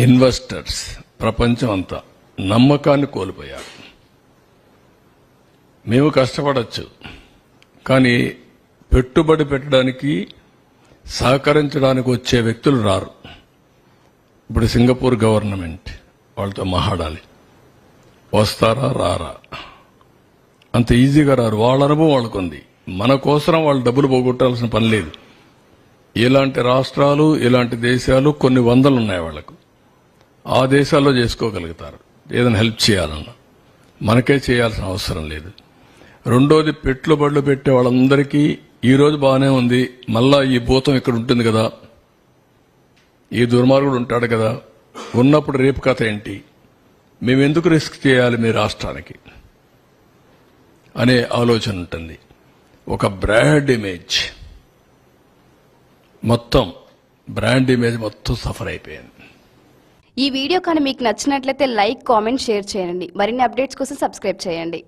Investors ప్రపంచం అంతా నమ్మకాన్ని కోల్పోయారు. మేము కష్టపడచ్చు, కానీ పెట్టుబడి పెట్టడానికి సహకరించడానికి వచ్చే వ్యక్తులు రారు. ఇప్పుడు సింగపూర్ గవర్నమెంట్ వాళ్ళతో మాట్లాడాలి, వస్తారా రారా? అంత ఈజీగా రారు. వాళ్ళ అనుభవం వాళ్ళకుంది. మన కోసం వాళ్ళు డబ్బులు పోగొట్టాల్సిన పని లేదు. ఇలాంటి రాష్ట్రాలు, ఇలాంటి దేశాలు కొన్ని వందలు ఉన్నాయి వాళ్లకు. ఆ దేశాల్లో చేసుకోగలుగుతారు ఏదైనా హెల్ప్ చేయాలన్నా. మనకే చేయాల్సిన అవసరం లేదు. రెండోది, పెట్టుబడులు పెట్టే వాళ్ళందరికీ ఈ రోజు బాగానే ఉంది, మళ్ళా ఈ భూతం ఇక్కడ ఉంటుంది కదా, ఈ దుర్మార్గుడు ఉంటాడు కదా, ఉన్నప్పుడు రేపు కథ ఏంటి, మేమెందుకు రిస్క్ చేయాలి మీ రాష్ట్రానికి అనే ఆలోచన ఉంటుంది. ఒక బ్రాండ్ ఇమేజ్ మొత్తం సఫర్ అయిపోయింది. ఈ వీడియో కానీ మీకు నచ్చినట్లయితే లైక్, కామెంట్, షేర్ చేయండి. మరిన్ని అప్డేట్స్ కోసం సబ్స్క్రైబ్ చేయండి.